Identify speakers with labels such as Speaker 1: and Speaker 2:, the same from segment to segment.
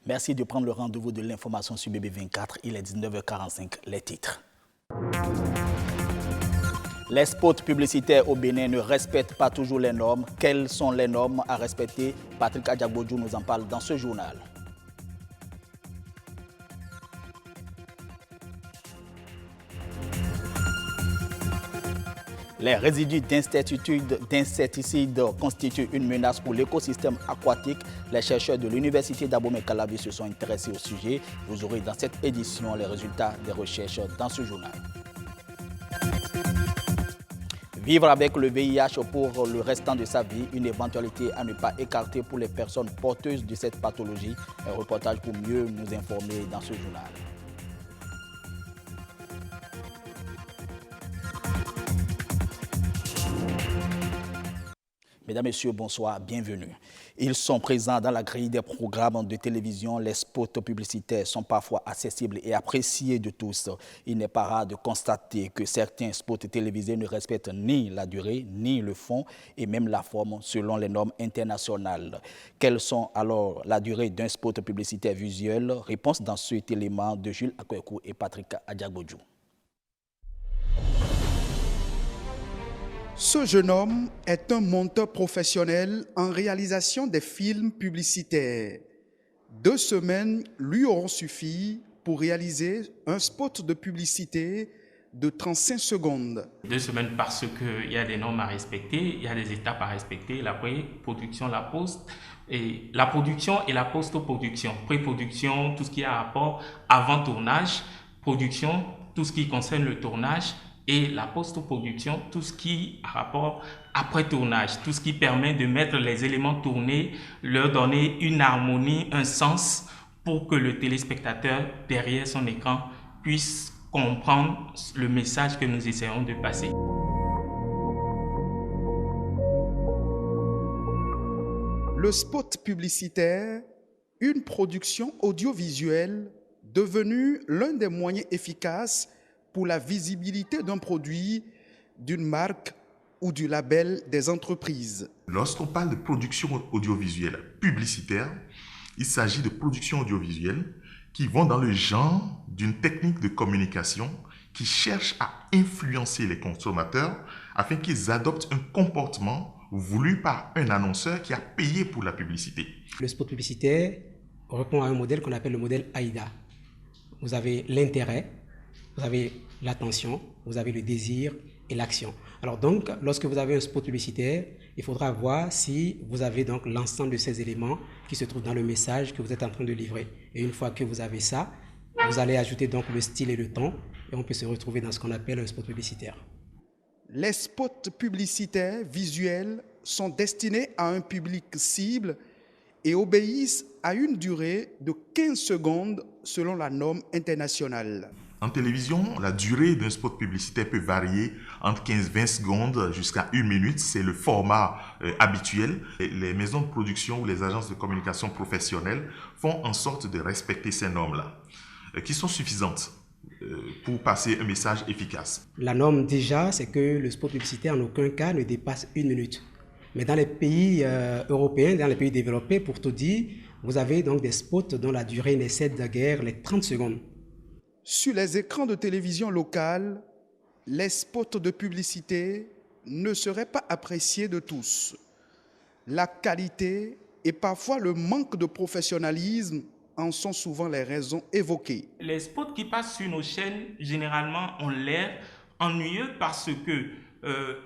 Speaker 1: Merci de prendre le rendez-vous de l'information sur BB24. Il est 19h45, les titres. Les spots publicitaires au Bénin ne respectent pas toujours les normes. Quelles sont les normes à respecter? Patrick Adjagbodjou nous en parle dans ce journal. Les résidus d'insecticides constituent une menace pour l'écosystème aquatique. Les chercheurs de l'université d'Abomey-Calavi se sont intéressés au sujet. Vous aurez dans cette édition les résultats des recherches dans ce journal. Vivre avec le VIH pour le restant de sa vie, une éventualité à ne pas écarter pour les personnes porteuses de cette pathologie. Un reportage pour mieux nous informer dans ce journal. Mesdames, Messieurs, bonsoir, bienvenue. Ils sont présents dans la grille des programmes de télévision. Les spots publicitaires sont parfois accessibles et appréciés de tous. Il n'est pas rare de constater que certains spots télévisés ne respectent ni la durée, ni le fond, et même la forme selon les normes internationales. Quelles sont alors la durée d'un spot publicitaire visuel? Réponse dans cet élément de Jules Akwekou et Patrick Adjagbodjou.
Speaker 2: Ce jeune homme est un monteur professionnel en réalisation des films publicitaires. 2 semaines lui auront suffi pour réaliser un spot de publicité de 35 secondes.
Speaker 3: 2 semaines parce qu'il y a des normes à respecter, il y a des étapes à respecter, la pré-production, la post, et la production et la post-production. Pré-production, tout ce qui a rapport avant tournage, production, tout ce qui concerne le tournage, et la post-production, tout ce qui a rapport après tournage, tout ce qui permet de mettre les éléments tournés, leur donner une harmonie, un sens pour que le téléspectateur derrière son écran puisse comprendre le message que nous essayons de passer.
Speaker 2: Le spot publicitaire, une production audiovisuelle devenue l'un des moyens efficaces pour la visibilité d'un produit, d'une marque ou du label des entreprises.
Speaker 4: Lorsqu'on parle de production audiovisuelle publicitaire, il s'agit de productions audiovisuelles qui vont dans le genre d'une technique de communication qui cherche à influencer les consommateurs afin qu'ils adoptent un comportement voulu par un annonceur qui a payé pour la publicité.
Speaker 5: Le spot publicitaire répond à un modèle qu'on appelle le modèle AIDA. Vous avez l'intérêt, vous avez l'attention, vous avez le désir et l'action. Alors donc, lorsque vous avez un spot publicitaire, il faudra voir si vous avez donc l'ensemble de ces éléments qui se trouvent dans le message que vous êtes en train de livrer. Et une fois que vous avez ça, vous allez ajouter donc le style et le ton, et on peut se retrouver dans ce qu'on appelle un spot publicitaire.
Speaker 2: Les spots publicitaires visuels sont destinés à un public cible et obéissent à une durée de 15 secondes selon la norme internationale.
Speaker 4: En télévision, la durée d'un spot publicitaire peut varier entre 15-20 secondes jusqu'à 1 minute. C'est le format habituel. Les maisons de production ou les agences de communication professionnelles font en sorte de respecter ces normes-là, qui sont suffisantes pour passer un message efficace.
Speaker 5: La norme déjà, c'est que le spot publicitaire en aucun cas ne dépasse 1 minute. Mais dans les pays européens, dans les pays développés, pour tout dire, vous avez donc des spots dont la durée n'excède guère les 30 secondes.
Speaker 2: Sur les écrans de télévision locale, les spots de publicité ne seraient pas appréciés de tous. La qualité et parfois le manque de professionnalisme en sont souvent les raisons évoquées.
Speaker 3: Les spots qui passent sur nos chaînes, généralement, ont l'air ennuyeux parce que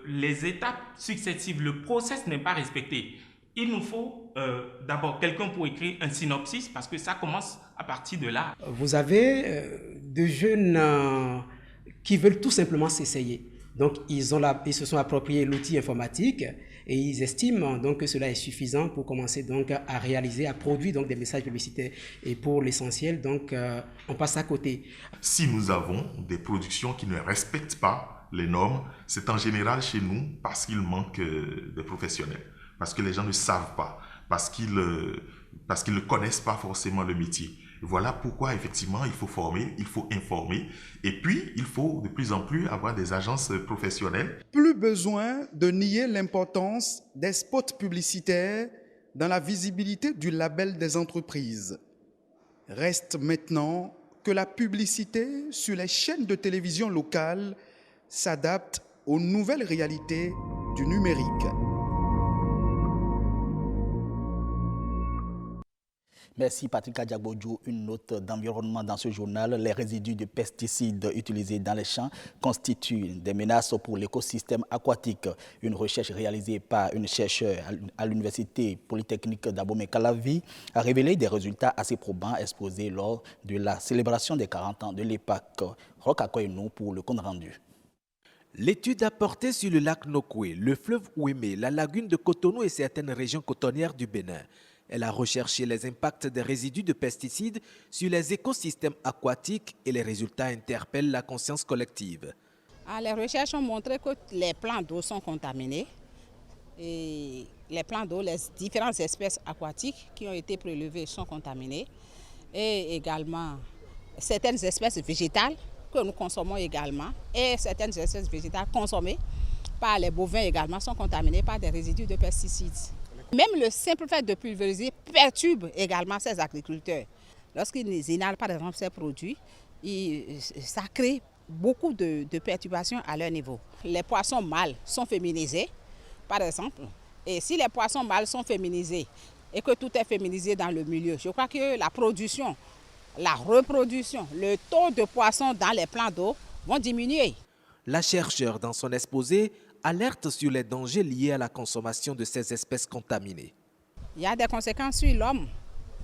Speaker 3: les étapes successives, le process n'est pas respecté. Il nous faut d'abord quelqu'un pour écrire un synopsis parce que ça commence à partir de là.
Speaker 5: Vous avez de jeunes qui veulent tout simplement s'essayer. Donc, ils se sont appropriés l'outil informatique et ils estiment donc que cela est suffisant pour commencer donc à réaliser, à produire donc des messages publicitaires. Et pour l'essentiel, donc, on passe à côté.
Speaker 4: Si nous avons des productions qui ne respectent pas les normes, c'est en général chez nous parce qu'il manque de professionnels, parce que les gens ne savent pas, parce qu'ils ne connaissent pas forcément le métier. Voilà pourquoi, effectivement, il faut former, il faut informer. Et puis, il faut de plus en plus avoir des agences professionnelles.
Speaker 2: Plus besoin de nier l'importance des spots publicitaires dans la visibilité du label des entreprises. Reste maintenant que la publicité sur les chaînes de télévision locales s'adapte aux nouvelles réalités du numérique.
Speaker 1: Merci Patrick Adjagbodjou. Une note d'environnement dans ce journal. Les résidus de pesticides utilisés dans les champs constituent des menaces pour l'écosystème aquatique. Une recherche réalisée par une chercheure à l'Université Polytechnique d'Abomey-Calavi a révélé des résultats assez probants exposés lors de la célébration des 40 ans de l'EPAC. Roch Akoynou pour le compte rendu.
Speaker 6: L'étude a porté sur le lac Nokoué, le fleuve Ouémé, la lagune de Cotonou et certaines régions cotonnières du Bénin. Elle a recherché les impacts des résidus de pesticides sur les écosystèmes aquatiques et les résultats interpellent la conscience collective.
Speaker 7: Les recherches ont montré que les plans d'eau sont contaminés. Et les plans d'eau, les différentes espèces aquatiques qui ont été prélevées sont contaminées. Et également, certaines espèces végétales que nous consommons également et certaines espèces végétales consommées par les bovins également sont contaminées par des résidus de pesticides. Même le simple fait de pulvériser perturbe également ces agriculteurs. Lorsqu'ils inhalent par exemple ces produits, ça crée beaucoup de perturbations à leur niveau. Les poissons mâles sont féminisés, par exemple. Et si les poissons mâles sont féminisés et que tout est féminisé dans le milieu, je crois que la production, la reproduction, le taux de poissons dans les plans d'eau vont diminuer.
Speaker 6: La chercheure, dans son exposé, alerte sur les dangers liés à la consommation de ces espèces contaminées.
Speaker 7: Il y a des conséquences sur l'homme.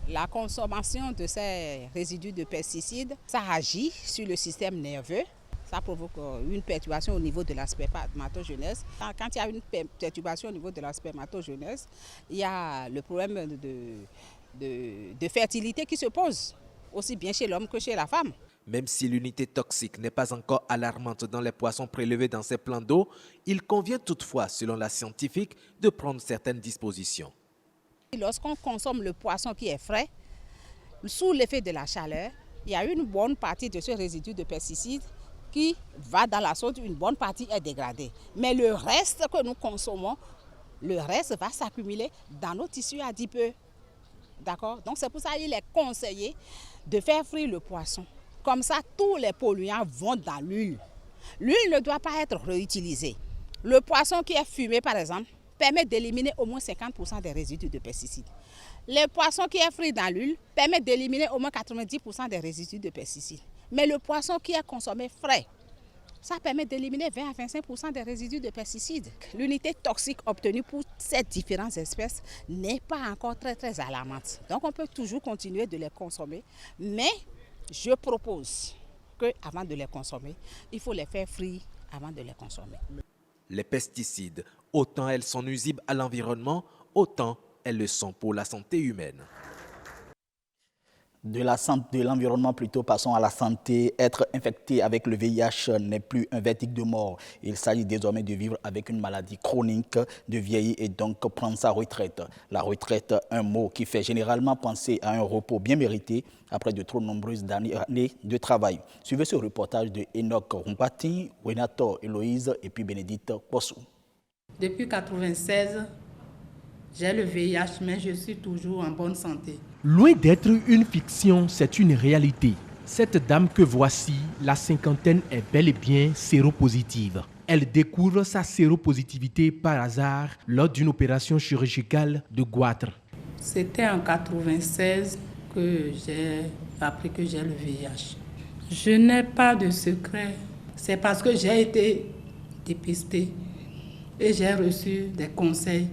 Speaker 7: La consommation de ces résidus de pesticides, ça agit sur le système nerveux. Ça provoque une perturbation au niveau de la spermatogenèse. Quand il y a une perturbation au niveau de la spermatogenèse, il y a le problème de fertilité qui se pose, aussi bien chez l'homme que chez la femme.
Speaker 6: Même si l'unité toxique n'est pas encore alarmante dans les poissons prélevés dans ces plans d'eau, il convient toutefois, selon la scientifique, de prendre certaines dispositions.
Speaker 7: Lorsqu'on consomme le poisson qui est frais, sous l'effet de la chaleur, il y a une bonne partie de ce résidu de pesticides qui va dans la sauce, une bonne partie est dégradée. Mais le reste que nous consommons, le reste va s'accumuler dans nos tissus adipeux. D'accord? Donc c'est pour ça qu'il est conseillé de faire frire le poisson. Comme ça, tous les polluants vont dans l'huile. L'huile ne doit pas être réutilisée. Le poisson qui est fumé, par exemple, permet d'éliminer au moins 50% des résidus de pesticides. Les poissons qui est frit dans l'huile permettent d'éliminer au moins 90% des résidus de pesticides. Mais le poisson qui est consommé frais, ça permet d'éliminer 20 à 25% des résidus de pesticides. L'unité toxique obtenue pour ces différentes espèces n'est pas encore très alarmante. Donc on peut toujours continuer de les consommer, mais je propose qu'avant de les consommer, il faut les faire frire avant de les consommer.
Speaker 6: Les pesticides, autant elles sont nuisibles à l'environnement, autant elles le sont pour la santé humaine.
Speaker 1: De l'environnement plutôt, passons à la santé. Être infecté avec le VIH n'est plus un verdict de mort. Il s'agit désormais de vivre avec une maladie chronique, de vieillir et donc prendre sa retraite. La retraite, un mot qui fait généralement penser à un repos bien mérité après de trop nombreuses années de travail. Suivez ce reportage de Enoch Rumpati, Renato Héloïse et puis Bénédicte Possou.
Speaker 8: Depuis 1996, j'ai le VIH, mais je suis toujours en bonne santé.
Speaker 9: Loin d'être une fiction, c'est une réalité. Cette dame que voici, la cinquantaine, est bel et bien séropositive. Elle découvre sa séropositivité par hasard lors d'une opération chirurgicale de goitre.
Speaker 8: C'était en 1996 que j'ai appris que j'ai le VIH. Je n'ai pas de secret. C'est parce que j'ai été dépistée et j'ai reçu des conseils,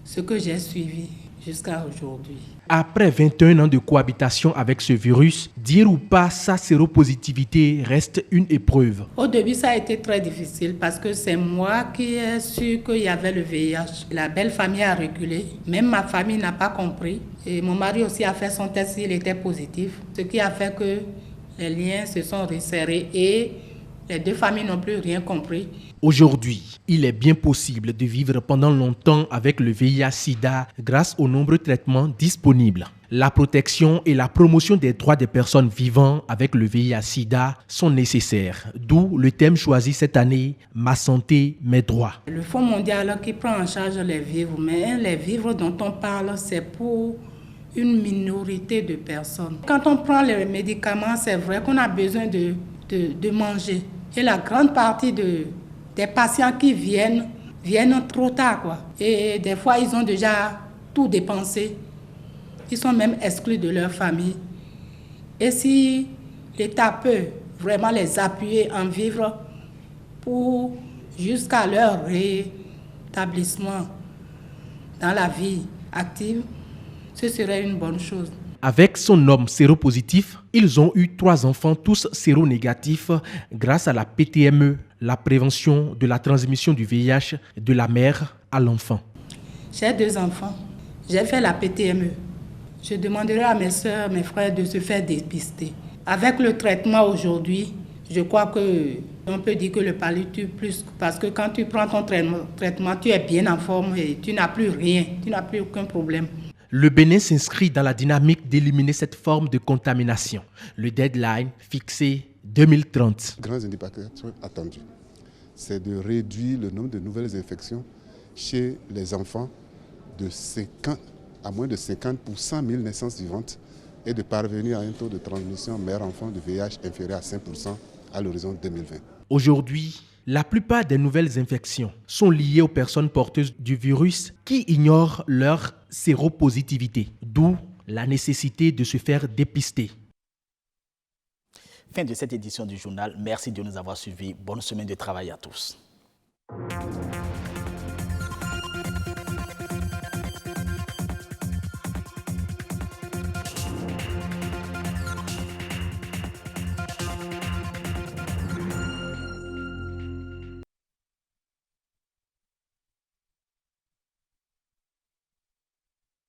Speaker 8: ce que j'ai suivi jusqu'à aujourd'hui.
Speaker 9: Après 21 ans de cohabitation avec ce virus, dire ou pas sa séropositivité reste une épreuve.
Speaker 8: Au début, ça a été très difficile parce que c'est moi qui ai su qu'il y avait le VIH. La belle famille a reculé. Même ma famille n'a pas compris. Et mon mari aussi a fait son test, il était positif. Ce qui a fait que les liens se sont resserrés et les deux familles n'ont plus rien compris.
Speaker 9: Aujourd'hui, il est bien possible de vivre pendant longtemps avec le VIH-Sida grâce aux nombreux traitements disponibles. La protection et la promotion des droits des personnes vivant avec le VIH-Sida sont nécessaires. D'où le thème choisi cette année, Ma santé, mes droits.
Speaker 8: Le Fonds mondial qui prend en charge les vivres, mais les vivres dont on parle, c'est pour une minorité de personnes. Quand on prend les médicaments, c'est vrai qu'on a besoin de manger. Et la grande partie des patients qui viennent trop tard, quoi. Et des fois, ils ont déjà tout dépensé. Ils sont même exclus de leur famille. Et si l'État peut vraiment les appuyer en vivre pour jusqu'à leur rétablissement dans la vie active, ce serait une bonne chose.
Speaker 9: Avec son homme séropositif, ils ont eu 3 enfants, tous séronégatifs, grâce à la PTME, la prévention de la transmission du VIH de la mère à l'enfant.
Speaker 8: J'ai 2 enfants. J'ai fait la PTME. Je demanderai à mes soeurs, mes frères de se faire dépister. Avec le traitement aujourd'hui, je crois qu'on peut dire que le palliatif plus, parce que quand tu prends ton traitement, tu es bien en forme et tu n'as plus rien, tu n'as plus aucun problème.
Speaker 9: Le Bénin s'inscrit dans la dynamique d'éliminer cette forme de contamination. Le deadline fixé 2030.
Speaker 10: Grands indicateurs attendus, c'est de réduire le nombre de nouvelles infections chez les enfants à moins de 50 pour 100 000 naissances vivantes et de parvenir à un taux de transmission mère-enfant de VIH inférieur à 5% à l'horizon 2020.
Speaker 9: Aujourd'hui, la plupart des nouvelles infections sont liées aux personnes porteuses du virus qui ignorent leur séropositivité, d'où la nécessité de se faire dépister.
Speaker 1: Fin de cette édition du journal. Merci de nous avoir suivis. Bonne semaine de travail à tous.